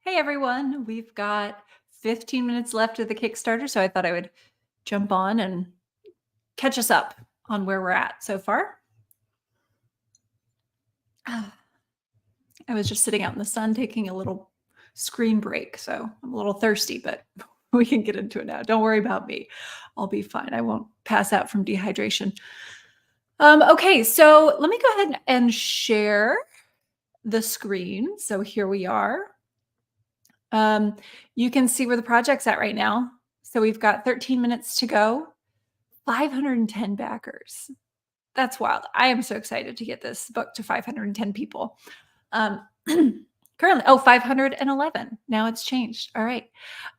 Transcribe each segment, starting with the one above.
Hey everyone, we've got 15 minutes left of the Kickstarter, so I thought I would jump on and catch us up on where we're at so far. Ah, I was just sitting out in the sun taking a little screen break, so I'm a little thirsty, but we can get into it now. Don't worry about me. I'll be fine. I won't pass out from dehydration. Okay, so let me go ahead and share the screen. So here we are. Um, you can see where the project's at right now. So we've got 13 minutes to go, 510 backers. That's wild. I am so excited to get this book to 510 people. Currently, 511. Now it's changed. All right.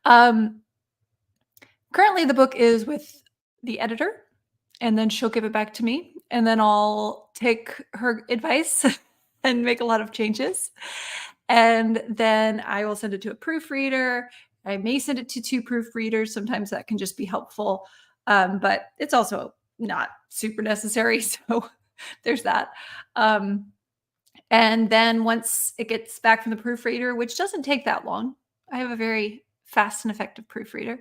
Currently, the book is with the editor, and then she'll give it back to me, and then I'll take her advice and make a lot of changes. And then I will send it to a proofreader. I may send it to 2 proofreaders. Sometimes that can just be helpful, but it's also not super necessary. So there's that. And then once it gets back from the proofreader, which doesn't take that long, I have a very fast and effective proofreader.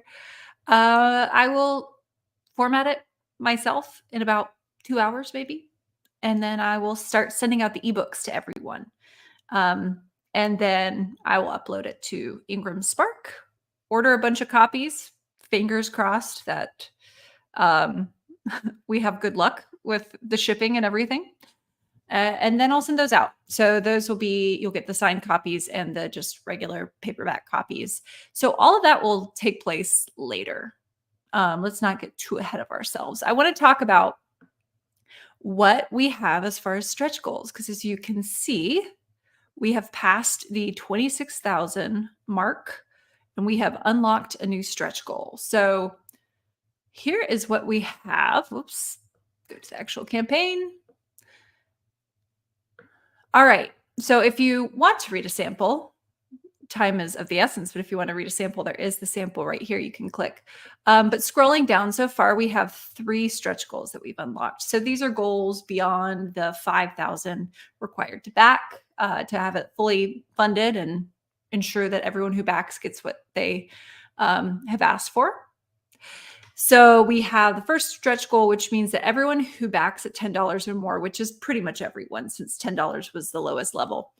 I will format it myself in about 2 hours, maybe. And then I will start sending out the ebooks to everyone. And then I will upload it to Ingram Spark, order a bunch of copies, fingers crossed that we have good luck with the shipping and everything. And then I'll send those out. So those will be, you'll get the signed copies and the just regular paperback copies. So all of that will take place later. Let's not get too ahead of ourselves. I want to talk about what we have as far as stretch goals, because as you can see, we have passed the 26,000 mark and we have unlocked a new stretch goal. So here is what we have. Whoops, go to the actual campaign. All right. So if you want to read a sample, time is of the essence, but if you want to read a sample, there is the sample right here you can click. But scrolling down so far, we have 3 stretch goals that we've unlocked. So these are goals beyond the 5,000 required to back, to have it fully funded and ensure that everyone who backs gets what they have asked for. So we have the first stretch goal, which means that everyone who backs at $10 or more, which is pretty much everyone since $10 was the lowest level,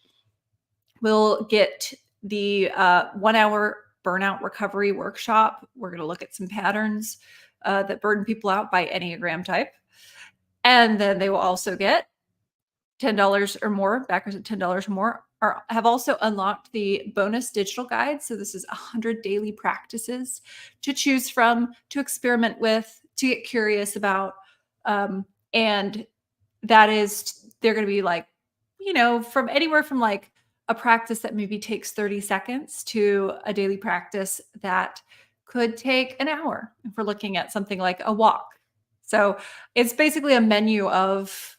will get the 1-hour burnout recovery workshop. We're going to look at some patterns that burden people out by Enneagram type. And then they will also get $10 or more, backers at $10 or more, have also unlocked the bonus digital guide. So this is 100 daily practices to choose from, to experiment with, to get curious about. And that is, they're going to be like, from anywhere from like a practice that maybe takes 30 seconds to a daily practice that could take an hour if we're looking at something like a walk. So it's basically a menu of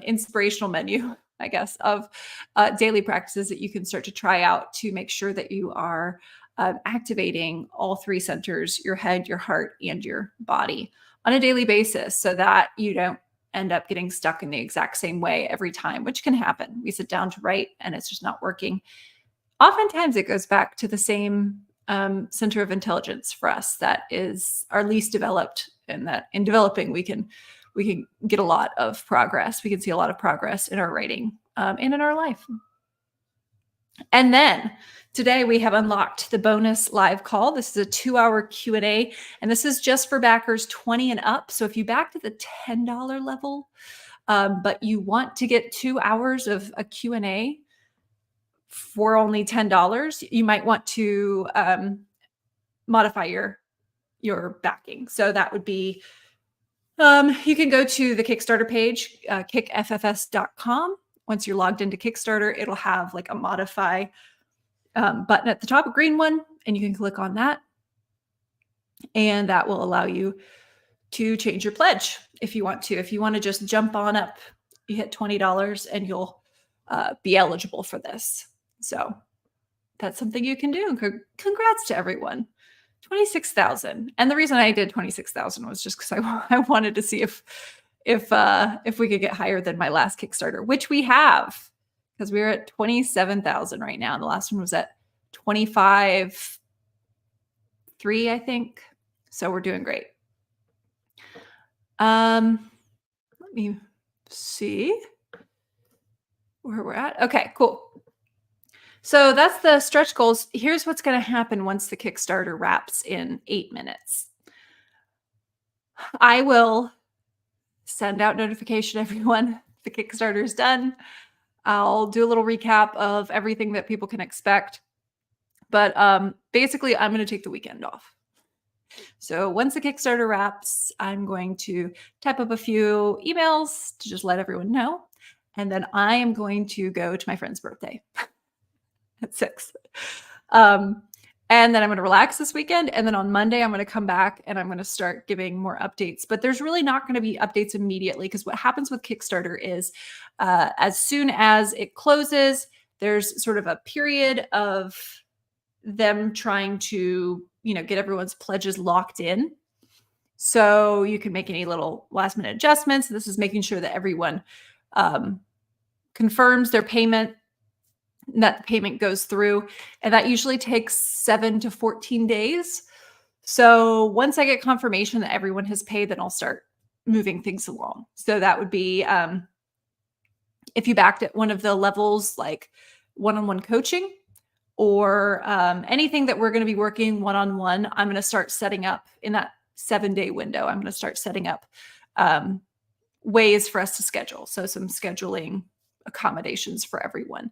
inspirational menu, I guess, of daily practices that you can start to try out to make sure that you are activating all 3 centers, your head, your heart, and your body on a daily basis so that you don't end up getting stuck in the exact same way every time, which can happen. We sit down to write and it's just not working. Oftentimes it goes back to the same center of intelligence for us that is our least developed, and that in developing we can get a lot of progress. We can see a lot of progress in our writing and in our life. And then today we have unlocked the bonus live call. This is a 2-hour Q&A, and this is just for backers 20 and up. So if you backed at the $10 level, but you want to get 2 hours of a Q&A for only $10, you might want to modify your backing. So that would be, you can go to the Kickstarter page, kickffs.com. Once you're logged into Kickstarter, it'll have like a modify button at the top, a green one, and you can click on that. And that will allow you to change your pledge if you want to. If you want to just jump on up, you hit $20 and you'll be eligible for this. So that's something you can do. Congrats to everyone. 26,000. And the reason I did 26,000 was just because I wanted to see if we could get higher than my last Kickstarter, which we have, because we're at 27,000 right now. And the last one was at 25 3, I think. So we're doing great. Let me see where we're at. Okay, cool. So that's the stretch goals. Here's what's going to happen once the Kickstarter wraps in 8 minutes. I will send out notification to everyone the Kickstarter is done. I'll do a little recap of everything that people can expect. But basically, I'm going to take the weekend off. So once the Kickstarter wraps, I'm going to type up a few emails to just let everyone know. And then I am going to go to my friend's birthday at 6. And then I'm going to relax this weekend. And then on Monday, I'm going to come back and I'm going to start giving more updates. But there's really not going to be updates immediately, because what happens with Kickstarter is as soon as it closes, there's sort of a period of them trying to, get everyone's pledges locked in. So you can make any little last minute adjustments. This is making sure that everyone confirms their payment, and that the payment goes through. And that usually takes 7 to 14 days. So once I get confirmation that everyone has paid, then I'll start moving things along. So that would be if you backed at one of the levels, like one-on-one coaching, or anything that we're going to be working one-on-one, I'm going to start setting up in that 7-day window. I'm going to start setting up ways for us to schedule. So some scheduling accommodations for everyone.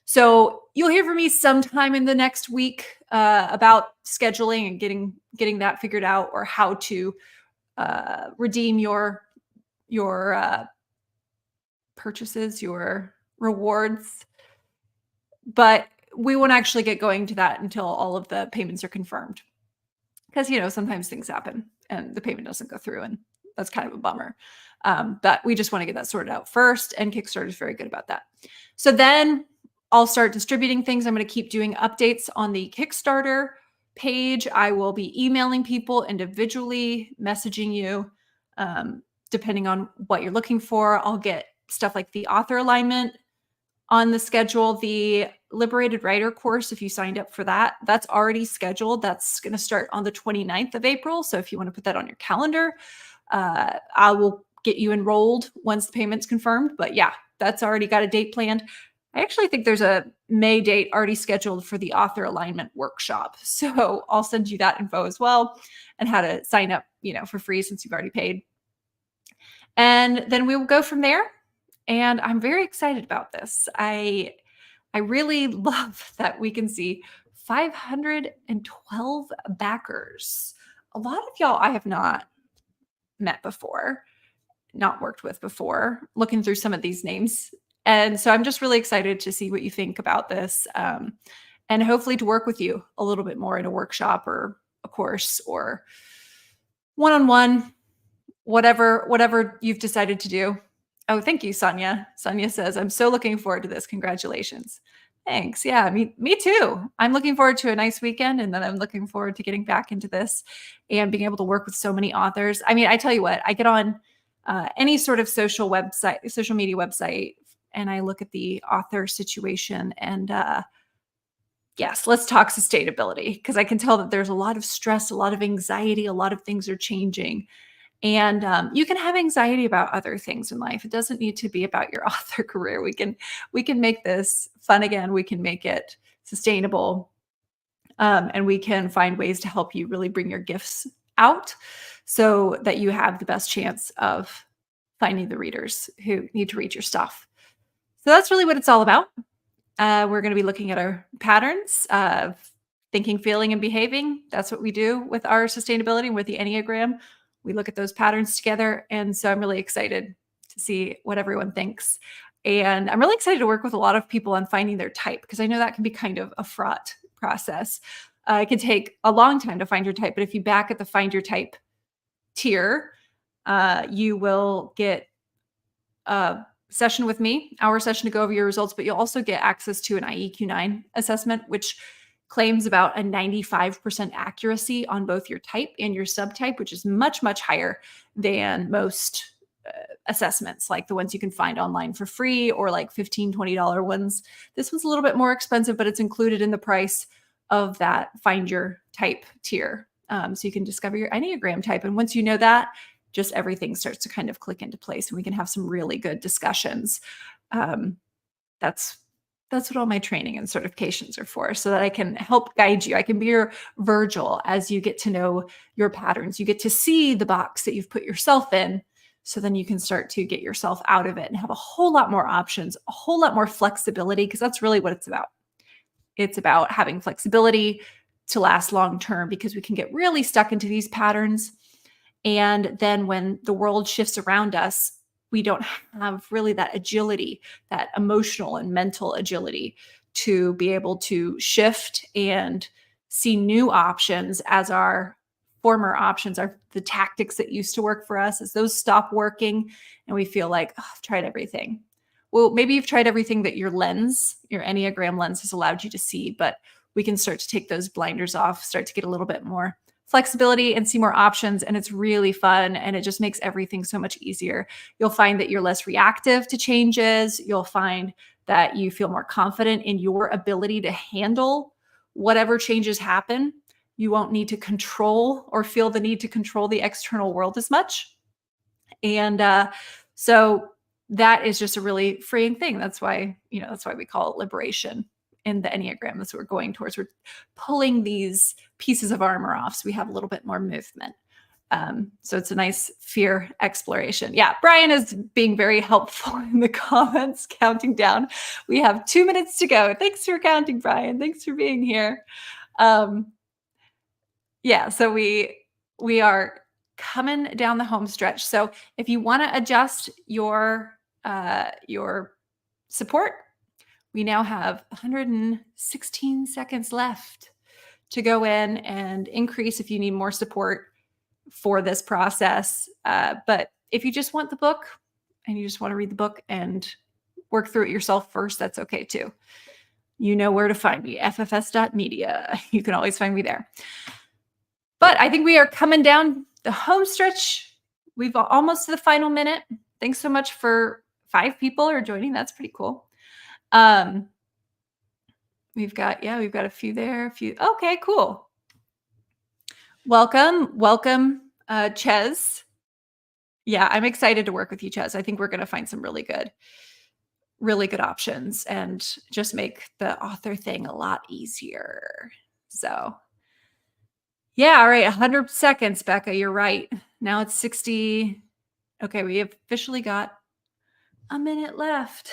So you'll hear from me sometime in the next week about scheduling and getting that figured out, or how to redeem your purchases, your rewards. But we won't actually get going to that until all of the payments are confirmed, because sometimes things happen and the payment doesn't go through, and that's kind of a bummer. But we just want to get that sorted out first, and Kickstarter is very good about that. So then I'll start distributing things. I'm going to keep doing updates on the Kickstarter page. I will be emailing people individually, messaging you, depending on what you're looking for. I'll get stuff like the author alignment on the schedule. The Liberated Writer course, if you signed up for that, that's already scheduled. That's going to start on the 29th of April. So if you want to put that on your calendar, I will get you enrolled once the payment's confirmed. But yeah, that's already got a date planned. I actually think there's a May date already scheduled for the author alignment workshop. So I'll send you that info as well, and how to sign up, for free, since you've already paid. And then we will go from there. And I'm very excited about this. I really love that we can see 512 backers. A lot of y'all I have not met before, not worked with before, looking through some of these names. And so I'm just really excited to see what you think about this, and hopefully to work with you a little bit more in a workshop or a course or one-on-one, whatever you've decided to do. Oh, thank you, Sonia. Sonia says, I'm so looking forward to this. Congratulations. Thanks. Yeah, me too. I'm looking forward to a nice weekend, and then I'm looking forward to getting back into this and being able to work with so many authors. I mean, I tell you what, I get on any sort of social media website, and I look at the author situation, and yes, let's talk sustainability, because I can tell that there's a lot of stress, a lot of anxiety, a lot of things are changing. And you can have anxiety about other things in life. It doesn't need to be about your author career. We can make this fun again. We can make it sustainable, and we can find ways to help you really bring your gifts out, so that you have the best chance of finding the readers who need to read your stuff. So that's really what it's all about. We're going to be looking at our patterns of thinking, feeling, and behaving. That's what we do with our sustainability and with the Enneagram. We look at those patterns together. And so I'm really excited to see what everyone thinks. And I'm really excited to work with a lot of people on finding their type, because I know that can be kind of a fraught process. It can take a long time to find your type. But if you back at the Find Your Type tier, you will get a session with me, our session to go over your results, but you'll also get access to an IEQ9 assessment, which claims about a 95% accuracy on both your type and your subtype, which is much, much higher than most assessments, like the ones you can find online for free or like $15, $20 ones. This one's a little bit more expensive, but it's included in the price of that Find Your Type tier. So you can discover your Enneagram type. And once you know that, just everything starts to kind of click into place and we can have some really good discussions. That's what all my training and certifications are for, so that I can help guide you. I can be your Virgil as you get to know your patterns. You get to see the box that you've put yourself in, so then you can start to get yourself out of it and have a whole lot more options, a whole lot more flexibility, because that's really what it's about. It's about having flexibility to last long term, because we can get really stuck into these patterns. And then when the world shifts around us, we don't have really that agility, that emotional and mental agility to be able to shift and see new options as our former options, are the tactics that used to work for us, as those stop working and we feel like, oh, I've tried everything. Well, maybe you've tried everything that your lens, your Enneagram lens, has allowed you to see, but we can start to take those blinders off, start to get a little bit more flexibility and see more options. And it's really fun. And it just makes everything so much easier. You'll find that you're less reactive to changes. You'll find that you feel more confident in your ability to handle whatever changes happen. You won't need to control or feel the need to control the external world as much. And so that is just a really freeing thing. That's why we call it liberation in the Enneagram. That's what we're going towards. We're pulling these pieces of armor off so we have a little bit more movement. So it's a nice fear exploration. Yeah, Brian is being very helpful in the comments, counting down. We have 2 minutes to go. Thanks for counting, Brian. Thanks for being here. Yeah, so we are coming down the home stretch. So if you want to adjust your support, we now have 116 seconds left to go in and increase if you need more support for this process. But if you just want the book and you just want to read the book and work through it yourself first, that's okay too. You know where to find me, ffs.media. You can always find me there. But I think we are coming down the home stretch. We've almost to the final minute. Thanks so much for 5 people are joining. That's pretty cool. We've got a few there. A few. Okay, cool. Welcome, Ches. Yeah, I'm excited to work with you, Ches. I think we're going to find some really good options and just make the author thing a lot easier. So yeah, all right, 100 seconds, Becca. You're right. Now it's 60. Okay, we officially got a minute left.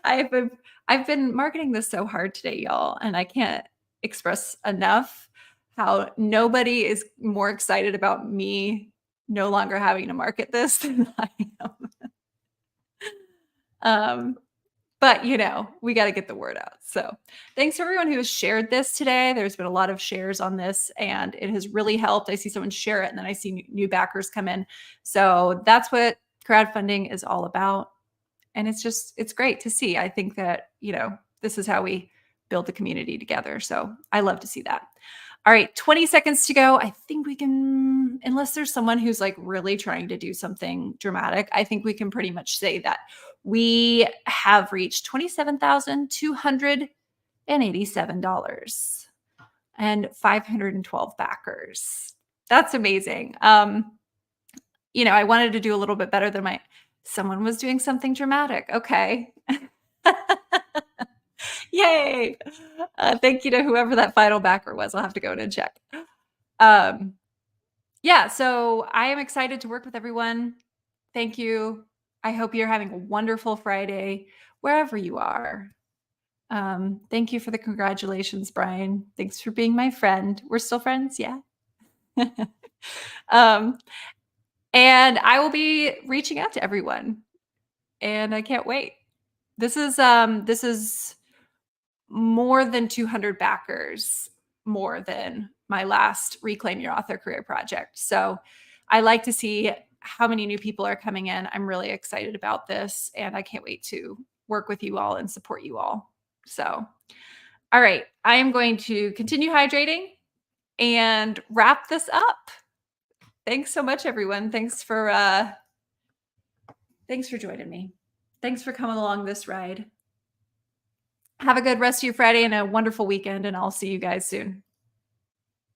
I've been marketing this so hard today, y'all, and I can't express enough how nobody is more excited about me no longer having to market this than I am. But we got to get the word out. So thanks to everyone who has shared this today. There's been a lot of shares on this and it has really helped. I see someone share it and then I see new backers come in. So that's what crowdfunding is all about. And it's great to see. I think that, this is how we build the community together. So I love to see that. All right, 20 seconds to go. I think we can, unless there's someone who's like really trying to do something dramatic, I think we can pretty much say that we have reached $27,287 and 512 backers. That's amazing. I wanted to do a little bit better than someone was doing something dramatic. Okay. Yay. Thank you to whoever that final backer was. I'll have to go in and check. Yeah, so I am excited to work with everyone. Thank you. I hope you're having a wonderful Friday, wherever you are. Thank you for the congratulations, Brian. Thanks for being my friend. We're still friends, yeah. And I will be reaching out to everyone, and I can't wait. This is more than 200 backers, more than my last Reclaim Your Author Career project. So I like to see how many new people are coming in. I'm really excited about this, and I can't wait to work with you all and support you all. So, all right, I am going to continue hydrating and wrap this up. Thanks so much, everyone. Thanks for joining me. Thanks for coming along this ride. Have a good rest of your Friday and a wonderful weekend, and I'll see you guys soon.